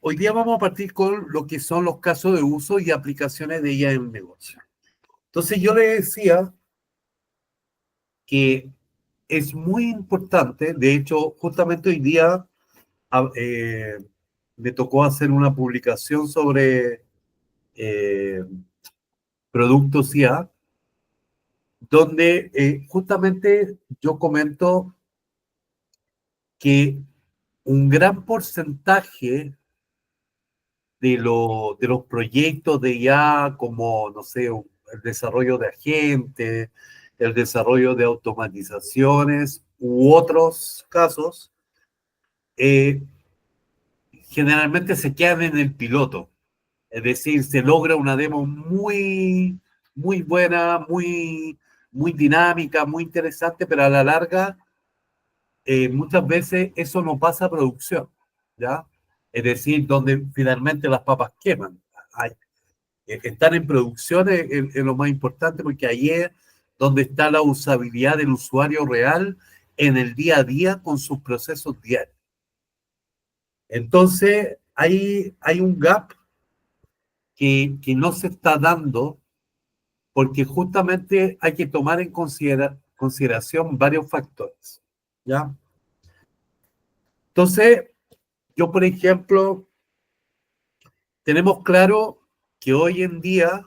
hoy día vamos a partir con lo que son los casos de uso y aplicaciones de ella en el negocio. Entonces yo le decía que es muy importante, de hecho, justamente hoy día eh, me tocó hacer una publicación sobre eh, productos IA, donde justamente yo comento que un gran porcentaje de los proyectos de IA, como, no sé, el desarrollo de agentes, el desarrollo de automatizaciones u otros casos, eh, generalmente se quedan en el piloto. Es decir, se logra una demo muy buena, muy dinámica, muy interesante, pero a la larga, muchas veces eso no pasa a producción, ¿ya? Es decir, donde finalmente las papas queman. Hay, estar en producción es lo más importante porque ahí es donde está la usabilidad del usuario real en el día a día con sus procesos diarios. Entonces, hay un gap que no se está dando porque justamente hay que tomar en consideración varios factores, ¿ya? Entonces, yo, por ejemplo, tenemos claro que hoy en día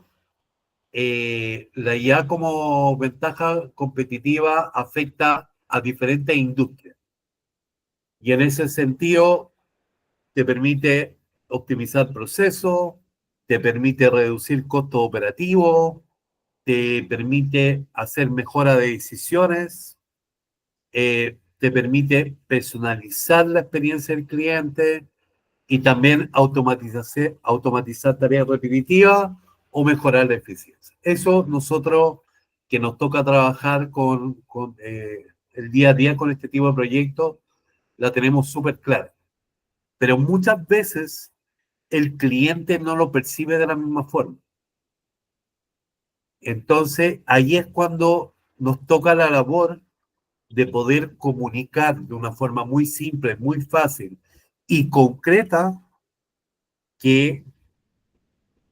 la IA como ventaja competitiva afecta a diferentes industrias. Y en ese sentido, te permite optimizar procesos, te permite reducir costos operativos, te permite hacer mejora de decisiones, te permite personalizar la experiencia del cliente y también automatizar tareas repetitivas o mejorar la eficiencia. Eso nosotros que nos toca trabajar con el día a día con este tipo de proyectos, la tenemos súper clara. Pero muchas veces el cliente no lo percibe de la misma forma. Entonces, ahí es cuando nos toca la labor de poder comunicar de una forma muy simple, muy fácil y concreta que,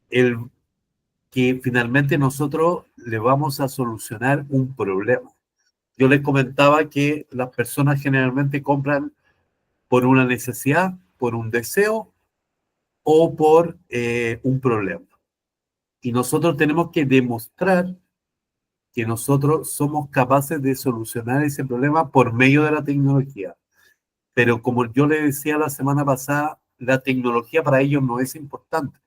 el, que finalmente nosotros le vamos a solucionar un problema. Yo les comentaba que las personas generalmente compran por una necesidad, por un deseo o por un problema. Y nosotros tenemos que demostrar que nosotros somos capaces de solucionar ese problema por medio de la tecnología. Pero como yo le decía la semana pasada, la tecnología para ellos no es importante.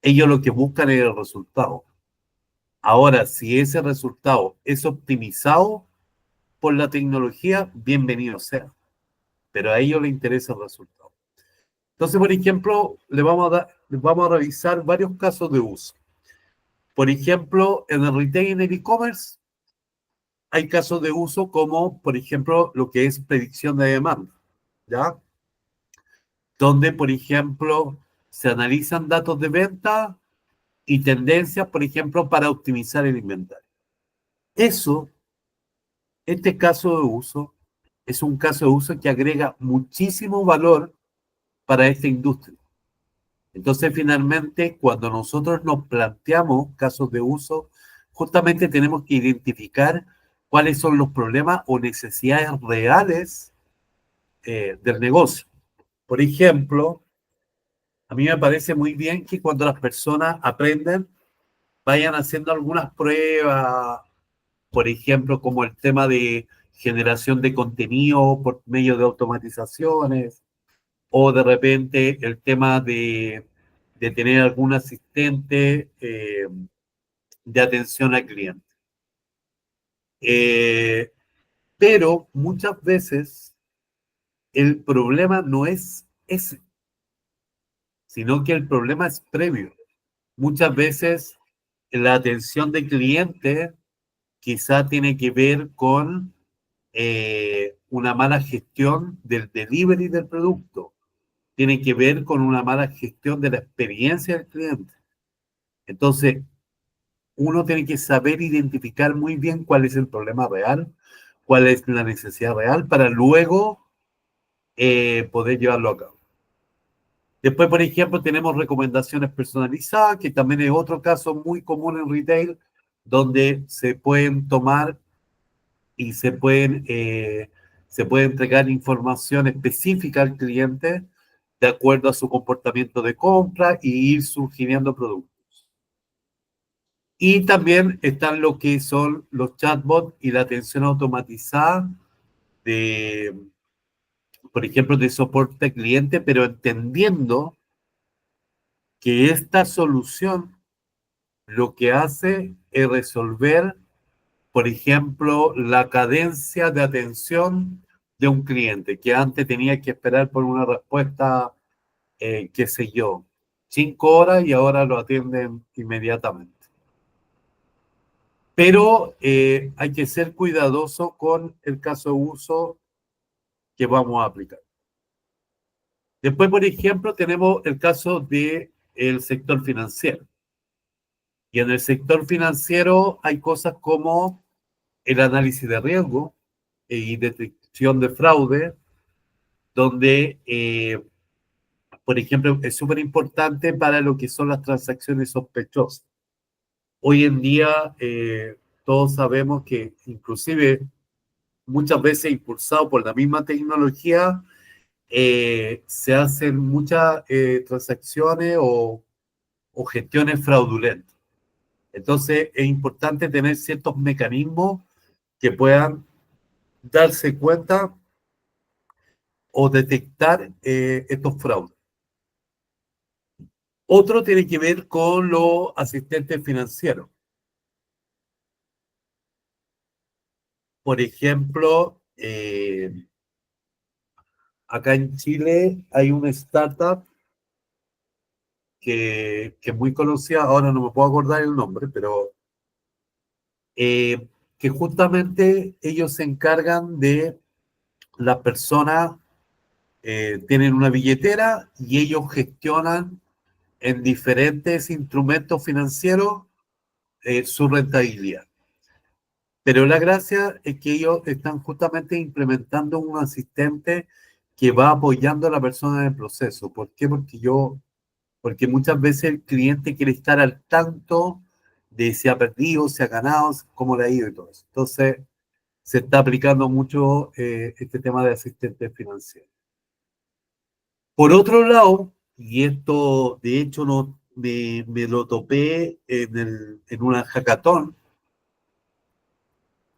Ellos lo que buscan es el resultado. Ahora, si ese resultado es optimizado por la tecnología, bienvenido sea. Pero a ellos les interesa el resultado. Entonces, por ejemplo, les vamos a revisar varios casos de uso. Por ejemplo, en el retail y en el e-commerce, hay casos de uso como, por ejemplo, lo que es predicción de demanda, ¿ya? Donde, por ejemplo, se analizan datos de venta y tendencias, por ejemplo, para optimizar el inventario. Eso, este caso de uso, es un caso de uso que agrega muchísimo valor para esta industria. Entonces, finalmente, cuando nosotros nos planteamos casos de uso, justamente tenemos que identificar cuáles son los problemas o necesidades reales del negocio. Por ejemplo, a mí me parece muy bien que cuando las personas aprenden, vayan haciendo algunas pruebas, por ejemplo, como el tema de generación de contenido por medio de automatizaciones, o de repente el tema de tener algún asistente de atención al cliente. Eh, pero muchas veces el problema no es ese, sino que el problema es previo. Muchas veces la atención del cliente quizá tiene que ver con una mala gestión del delivery del producto, tiene que ver con una mala gestión de la experiencia del cliente. Entonces, uno tiene que saber identificar muy bien cuál es el problema real, cuál es la necesidad real, para luego poder llevarlo a cabo. Después, por ejemplo, tenemos recomendaciones personalizadas, que también es otro caso muy común en retail, donde se pueden tomar y se puede entregar información específica al cliente de acuerdo a su comportamiento de compra y ir sugiriendo productos. Y también están lo que son los chatbots y la atención automatizada de, por ejemplo, de soporte al cliente, pero entendiendo que esta solución lo que hace es resolver, por ejemplo, la cadencia de atención de un cliente que antes tenía que esperar por una respuesta, qué sé yo, 5 horas y ahora lo atienden inmediatamente. Pero hay que ser cuidadoso con el caso de uso que vamos a aplicar. Después, por ejemplo, tenemos el caso del sector financiero. Y en el sector financiero hay cosas como el análisis de riesgo y detección de fraude, donde, por ejemplo, es súper importante para lo que son las transacciones sospechosas. Hoy en día, todos sabemos que inclusive muchas veces impulsado por la misma tecnología, se hacen muchas transacciones o gestiones fraudulentas. Entonces, es importante tener ciertos mecanismos que puedan darse cuenta o detectar estos fraudes. Otro tiene que ver con los asistentes financieros. Por ejemplo, acá en Chile hay una startup que es muy conocida, ahora no me puedo acordar el nombre, pero que justamente ellos se encargan de las personas, tienen una billetera y ellos gestionan en diferentes instrumentos financieros su rentabilidad. Pero la gracia es que ellos están justamente implementando un asistente que va apoyando a la persona en el proceso. ¿Por qué? Porque muchas veces el cliente quiere estar al tanto de si ha perdido, si ha ganado, cómo le ha ido y todo eso. Entonces, se está aplicando mucho este tema de asistentes financieros. Por otro lado, y esto de hecho no, me lo topé en una hackathon,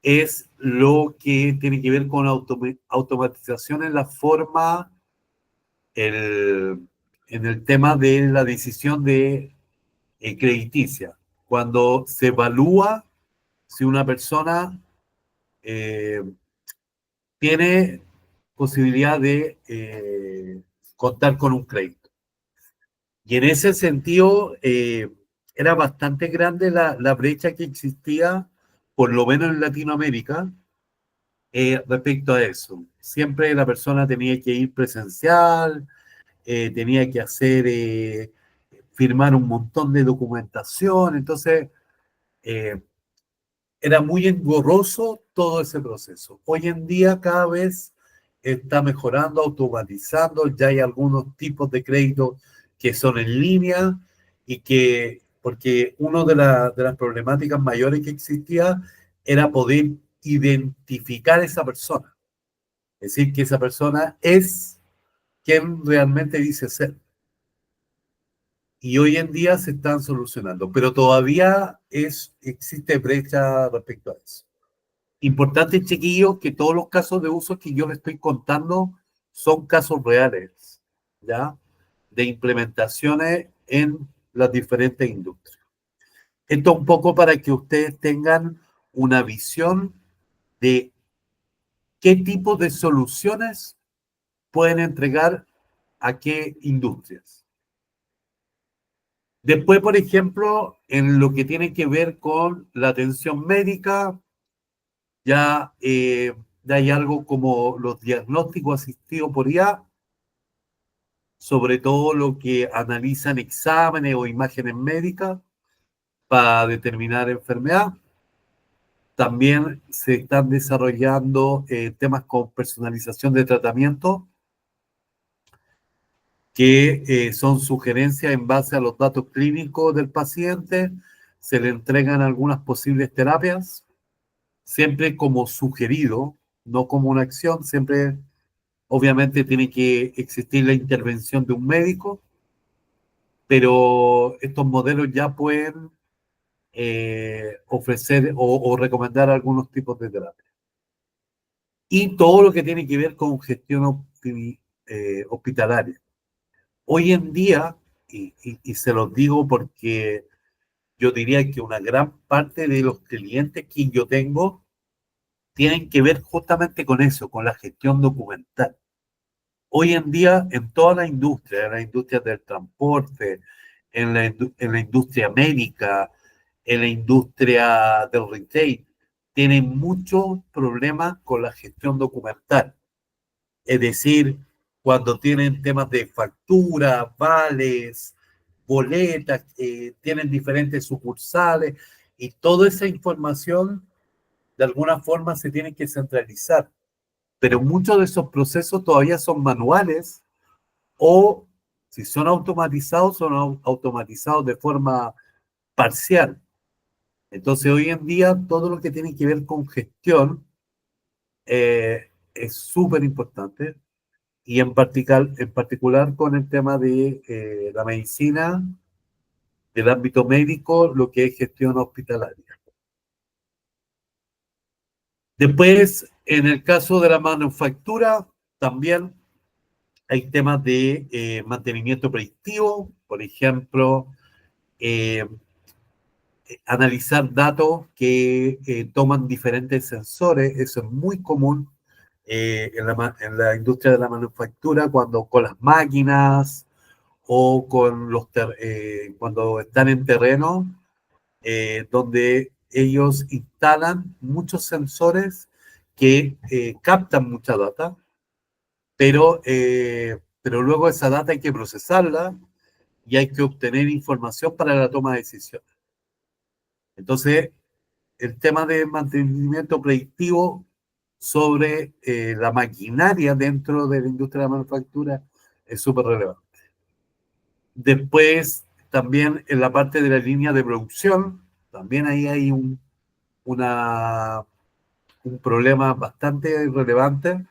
es lo que tiene que ver con automatización en la forma, el, en el tema de la decisión de crediticia. Cuando se evalúa si una persona eh, tiene posibilidad de contar con un crédito. Y en ese sentido, era bastante grande la brecha que existía, por lo menos en Latinoamérica, respecto a eso. Siempre la persona tenía que ir presencial, tenía que hacer, firmar un montón de documentación, entonces eh, era muy engorroso todo ese proceso. Hoy en día cada vez está mejorando, automatizando, ya hay algunos tipos de créditos que son en línea y que, porque una de las problemáticas mayores que existía era poder identificar a esa persona. Es decir, que esa persona es quien realmente dice ser. Y hoy en día se están solucionando, pero todavía existe brecha respecto a eso. Importante, chiquillos, que todos los casos de uso que yo les estoy contando son casos reales, ¿ya? De implementaciones en las diferentes industrias. Esto un poco para que ustedes tengan una visión de qué tipo de soluciones pueden entregar a qué industrias. Después, por ejemplo, en lo que tiene que ver con la atención médica, ya, ya hay algo como los diagnósticos asistidos por IA, sobre todo lo que analizan exámenes o imágenes médicas para determinar enfermedad. También se están desarrollando temas con personalización de tratamiento que son sugerencias en base a los datos clínicos del paciente, se le entregan algunas posibles terapias, siempre como sugerido, no como una acción, siempre obviamente tiene que existir la intervención de un médico, pero estos modelos ya pueden ofrecer o recomendar algunos tipos de terapia. Y todo lo que tiene que ver con gestión hospitalaria. Hoy en día, y se los digo porque yo diría que una gran parte de los clientes que yo tengo tienen que ver justamente con eso, con la gestión documental. Hoy en día, en la industria del transporte, en la industria médica, en la industria del retail, tienen muchos problemas con la gestión documental. Es decir, cuando tienen temas de factura, vales, boletas, tienen diferentes sucursales y toda esa información de alguna forma se tiene que centralizar. Pero muchos de esos procesos todavía son manuales o si son automatizados de forma parcial. Entonces, hoy en día, todo lo que tiene que ver con gestión es súper importante y en particular con el tema de la medicina, del ámbito médico, lo que es gestión hospitalaria. Después, en el caso de la manufactura, también hay temas de mantenimiento predictivo, por ejemplo, eh, analizar datos que toman diferentes sensores, eso es muy común en la industria de la manufactura, cuando con las máquinas o con cuando están en terreno, donde ellos instalan muchos sensores que captan mucha data, pero luego esa data hay que procesarla y hay que obtener información para la toma de decisiones. Entonces, el tema de mantenimiento predictivo sobre la maquinaria dentro de la industria de la manufactura es súper relevante. Después, también en la parte de la línea de producción, también ahí hay una, un problema bastante relevante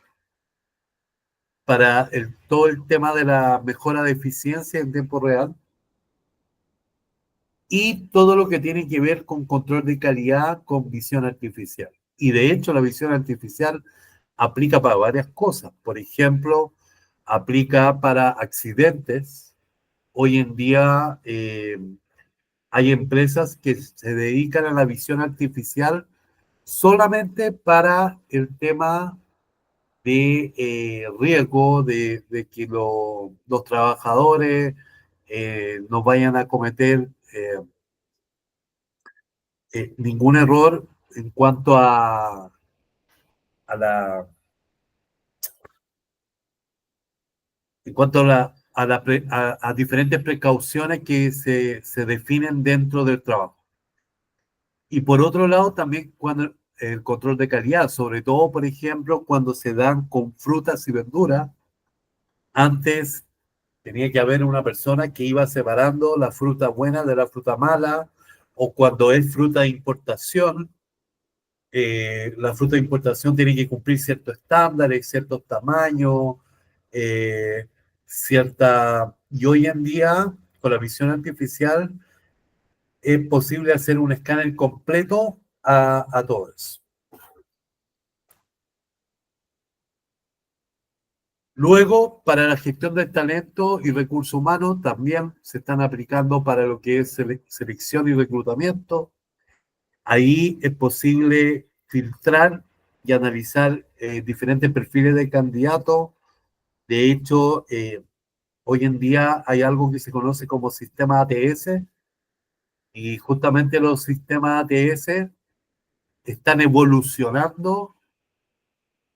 para todo el tema de la mejora de eficiencia en tiempo real y todo lo que tiene que ver con control de calidad con visión artificial. Y de hecho, la visión artificial aplica para varias cosas. Por ejemplo, aplica para accidentes. Hoy en día hay empresas que se dedican a la visión artificial solamente para el tema de riesgo de que los trabajadores no vayan a cometer ningún error en cuanto a la en cuanto a diferentes precauciones que se definen dentro del trabajo. Y por otro lado, también cuando el control de calidad, sobre todo, por ejemplo, cuando se dan con frutas y verduras, antes tenía que haber una persona que iba separando la fruta buena de la fruta mala, o cuando es fruta de importación, la fruta de importación tiene que cumplir ciertos estándares, ciertos tamaños, eh, y hoy en día, con la visión artificial, es posible hacer un escáner completo a todos. Luego, para la gestión del talento y recursos humanos, también se están aplicando para lo que es selección y reclutamiento. Ahí es posible filtrar y analizar diferentes perfiles de candidatos. De hecho, hoy en día hay algo que se conoce como sistema ATS y justamente los sistemas ATS están evolucionando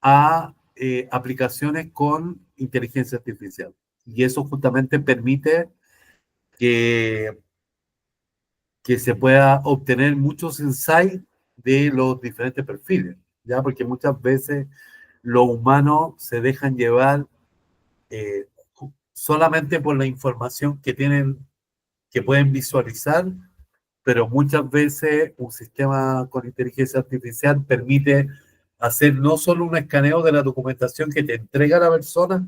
a aplicaciones con inteligencia artificial. Y eso justamente permite que, que se pueda obtener muchos insights de los diferentes perfiles, ¿ya? Porque muchas veces los humanos se dejan llevar, eh, solamente por la información que tienen, que pueden visualizar, pero muchas veces un sistema con inteligencia artificial permite hacer no solo un escaneo de la documentación que te entrega la persona,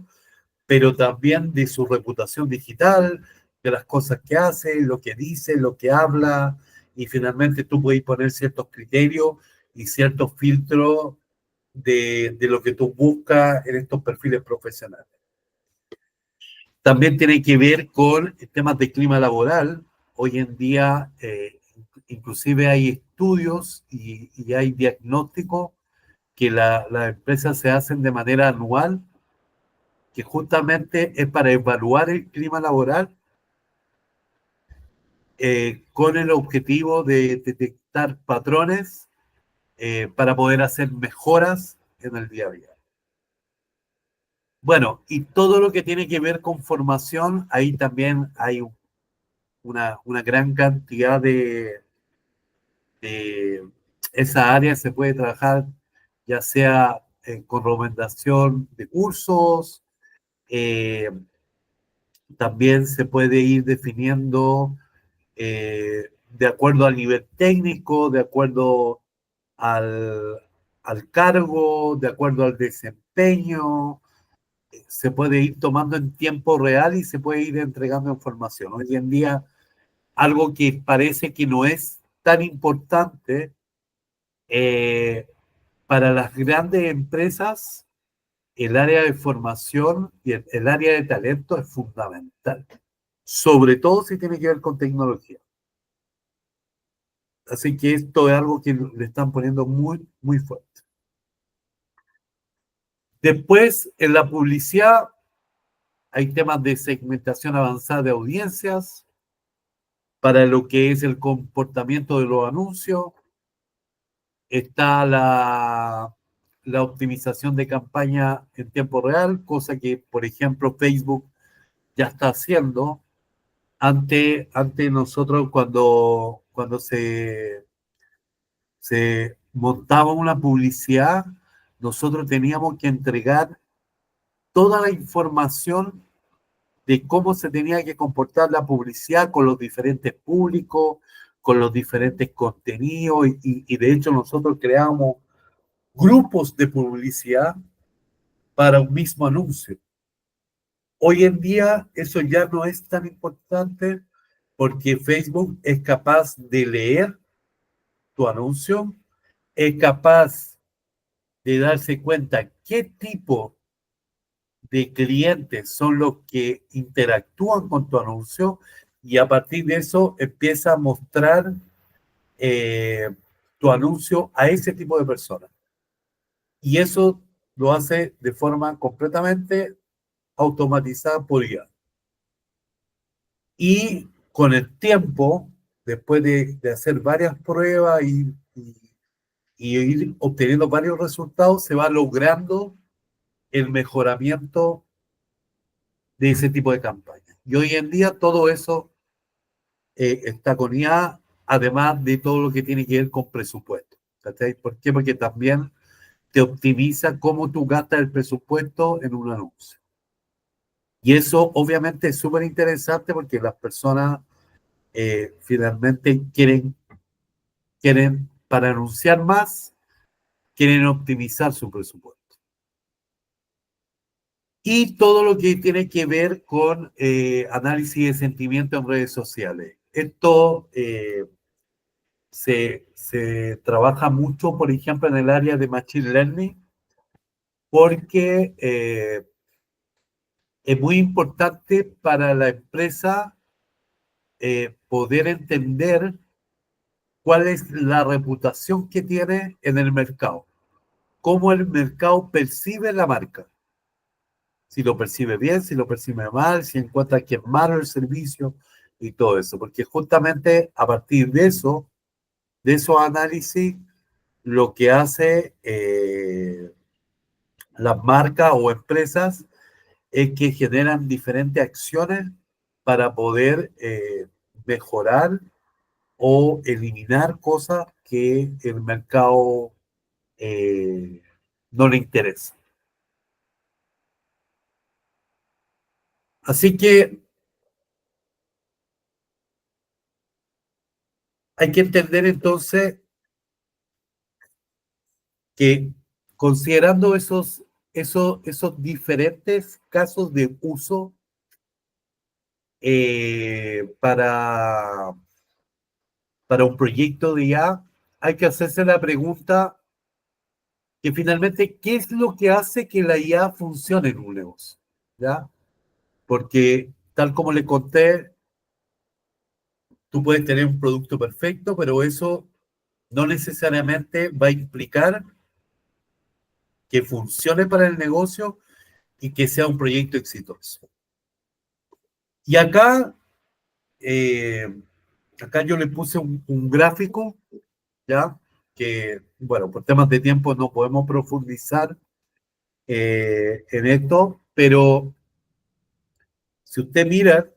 pero también de su reputación digital, de las cosas que hace, lo que dice, lo que habla, y finalmente tú puedes poner ciertos criterios y ciertos filtros de lo que tú buscas en estos perfiles profesionales. También tiene que ver con temas de clima laboral. Hoy en día, inclusive hay estudios y hay diagnósticos que las empresas se hacen de manera anual, que justamente es para evaluar el clima laboral con el objetivo de detectar patrones para poder hacer mejoras en el día a día. Bueno, y todo lo que tiene que ver con formación, ahí también hay una gran cantidad de esa área se puede trabajar ya sea con recomendación de cursos, eh, también se puede ir definiendo de acuerdo al nivel técnico, de acuerdo al cargo, de acuerdo al desempeño, se puede ir tomando en tiempo real y se puede ir entregando información. Hoy en día, algo que parece que no es tan importante eh, para las grandes empresas, el área de formación y el área de talento es fundamental, sobre todo si tiene que ver con tecnología. Así que esto es algo que le están poniendo muy, muy fuerte. Después, en la publicidad, hay temas de segmentación avanzada de audiencias para lo que es el comportamiento de los anuncios. Está la optimización de campaña en tiempo real, cosa que, por ejemplo, Facebook ya está haciendo. Ante nosotros, cuando se montaba una publicidad, nosotros teníamos que entregar toda la información de cómo se tenía que comportar la publicidad con los diferentes públicos, con los diferentes contenidos, y de hecho nosotros creamos grupos de publicidad para un mismo anuncio. Hoy en día eso ya no es tan importante porque Facebook es capaz de leer tu anuncio, es capaz de darse cuenta qué tipo de clientes son los que interactúan con tu anuncio y a partir de eso empieza a mostrar eh, tu anuncio a ese tipo de personas. Y eso lo hace de forma completamente automatizada por IA. Y con el tiempo, después de hacer varias pruebas y ir obteniendo varios resultados, se va logrando el mejoramiento de ese tipo de campaña. Y hoy en día todo eso está con IA, además de todo lo que tiene que ver con presupuesto. ¿Cachai? ¿Por qué? Porque también te optimiza cómo tú gastas el presupuesto en un anuncio. Y eso obviamente es súper interesante porque las personas finalmente quieren, para anunciar más, quieren optimizar su presupuesto. Y todo lo que tiene que ver con análisis de sentimiento en redes sociales. Esto se trabaja mucho, por ejemplo, en el área de Machine Learning, porque es muy importante para la empresa poder entender cuál es la reputación que tiene en el mercado, cómo el mercado percibe la marca, si lo percibe bien, si lo percibe mal, si encuentra que es malo el servicio y todo eso, porque justamente a partir de eso, de esos análisis, lo que hace las marcas o empresas es que generan diferentes acciones para poder mejorar o eliminar cosas que el mercado eh, no le interesa. Así que hay que entender entonces que considerando esos diferentes casos de uso para un proyecto de IA, hay que hacerse la pregunta que finalmente, ¿qué es lo que hace que la IA funcione en un negocio? ¿Ya? Porque tal como le conté, tú puedes tener un producto perfecto, pero eso no necesariamente va a implicar que funcione para el negocio y que sea un proyecto exitoso. Y eh, acá yo le puse un gráfico, ¿ya? Que, bueno, por temas de tiempo no podemos profundizar en esto, pero si usted mira,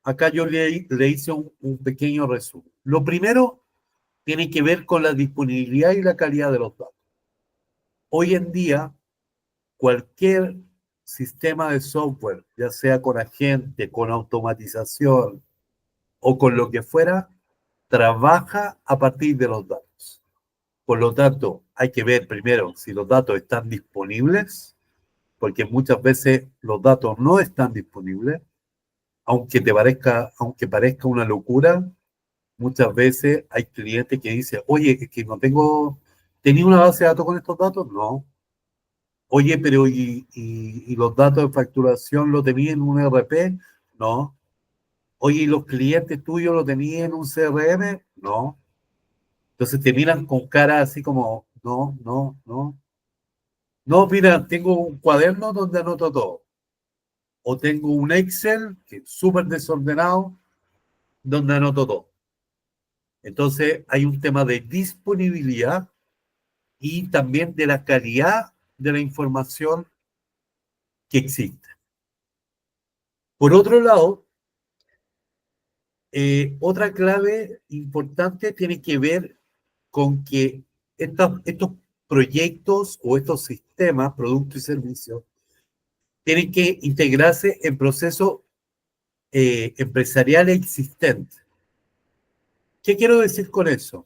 acá yo le hice un pequeño resumen. Lo primero tiene que ver con la disponibilidad y la calidad de los datos. Hoy en día, cualquier sistema de software, ya sea con agente, con automatización o con lo que fuera, trabaja a partir de los datos. Por lo tanto, hay que ver primero si los datos están disponibles, porque muchas veces los datos no están disponibles, aunque parezca una locura, muchas veces hay clientes que dicen, oye, es que no tengo, ¿tenía una base de datos con estos datos? No. Oye, pero ¿y los datos de facturación lo tenía en un ERP? No. Oye, ¿y los clientes tuyos lo tenían en un CRM? No. Entonces te miran con cara así como, no, no, no. No, mira, tengo un cuaderno donde anoto todo. O tengo un Excel que es súper desordenado donde anoto todo. Entonces hay un tema de disponibilidad y también de la calidad de la información que existe. Por otro lado, otra clave importante tiene que ver con que estos proyectos o estos sistemas, productos y servicios, tienen que integrarse en procesos empresariales existentes. ¿Qué quiero decir con eso?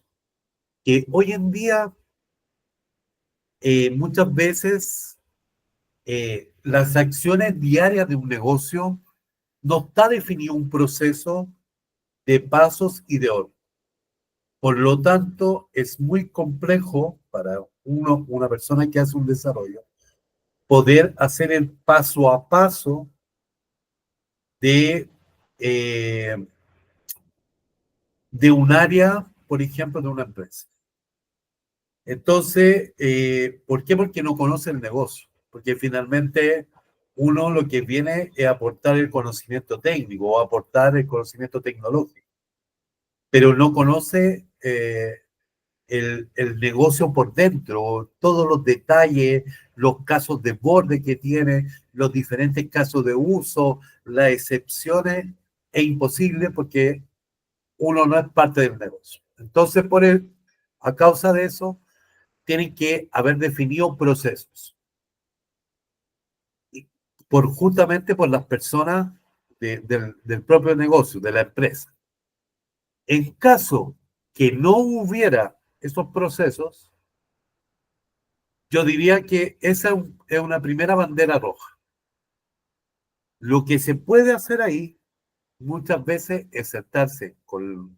Que hoy en día muchas veces las acciones diarias de un negocio no está definido un proceso de pasos y de orden. Por lo tanto, es muy complejo para una persona que hace un desarrollo, poder hacer el paso a paso de, eh, de un área, por ejemplo, de una empresa. Entonces, ¿por qué? Porque no conoce el negocio. Porque finalmente uno lo que viene es aportar el conocimiento técnico o aportar el conocimiento tecnológico, pero no conoce el negocio por dentro, todos los detalles, los casos de borde que tiene, los diferentes casos de uso, las excepciones, es imposible porque uno no es parte del negocio. Entonces, a causa de eso, tienen que haber definido procesos, justamente por las personas del propio negocio, de la empresa. En caso que no hubiera esos procesos, yo diría que esa es una primera bandera roja. Lo que se puede hacer ahí muchas veces es sentarse con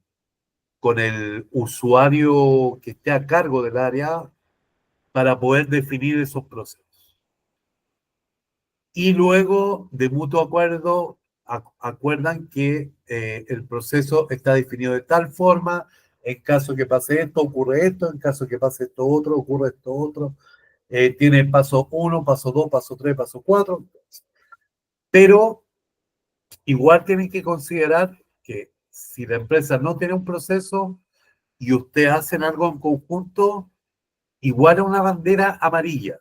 el usuario que esté a cargo del área para poder definir esos procesos. Y luego, de mutuo acuerdo, acuerdan que el proceso está definido de tal forma, en caso que pase esto, ocurre esto, en caso que pase esto otro, ocurre esto otro. Tiene paso 1, paso 2, paso 3, paso 4. Pero igual tienen que considerar que si la empresa no tiene un proceso y ustedes hacen algo en conjunto, igual es una bandera amarilla,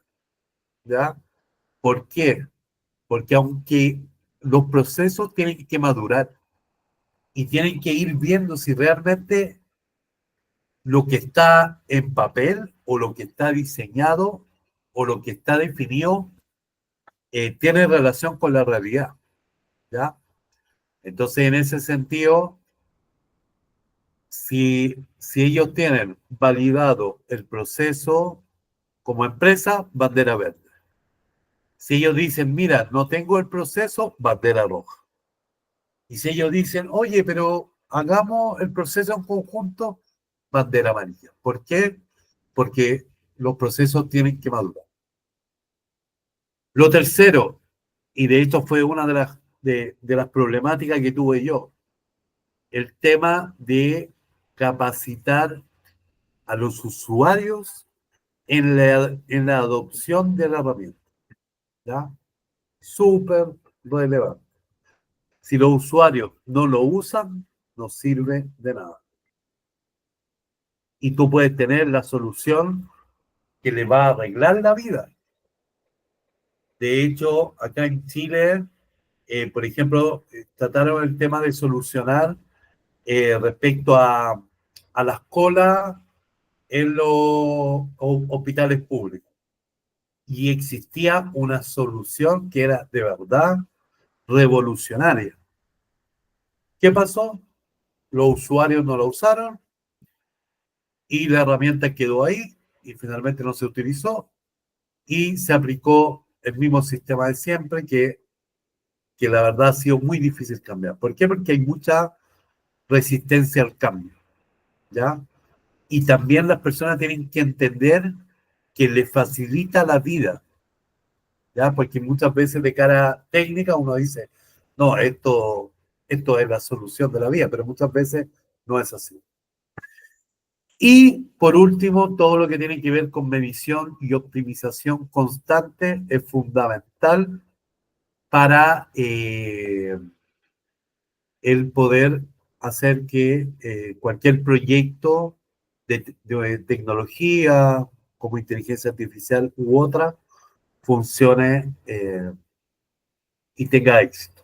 ¿ya? ¿Por qué? Porque aunque los procesos tienen que madurar y tienen que ir viendo si realmente lo que está en papel o lo que está diseñado o lo que está definido tiene relación con la realidad. ¿ya? Entonces, en ese sentido, si ellos tienen validado el proceso como empresa, bandera verde. Si ellos dicen, mira, no tengo el proceso, bandera roja. Y si ellos dicen, oye, pero hagamos el proceso en conjunto, bandera amarilla. ¿Por qué? Porque los procesos tienen que madurar. Lo tercero, y de esto fue una de las problemáticas que tuve yo, el tema de capacitar a los usuarios en la adopción de la herramienta. ¿Ya? Súper relevante. Si los usuarios no lo usan, no sirve de nada. Y tú puedes tener la solución que le va a arreglar la vida. De hecho, acá en Chile, por ejemplo, trataron el tema de solucionar respecto a las colas en los hospitales públicos. Y existía una solución que era de verdad revolucionaria. ¿Qué pasó? Los usuarios no lo usaron y la herramienta quedó ahí y finalmente no se utilizó y se aplicó el mismo sistema de siempre que la verdad ha sido muy difícil cambiar. ¿Por qué? Porque hay mucha resistencia al cambio, ¿ya? Y también las personas tienen que entender que les facilita la vida, ¿ya? Porque muchas veces de cara técnica uno dice, no, esto es la solución de la vida, pero muchas veces no es así. Y por último, todo lo que tiene que ver con medición y optimización constante es fundamental para el poder hacer que cualquier proyecto de tecnología como inteligencia artificial u otra funcione y tenga éxito.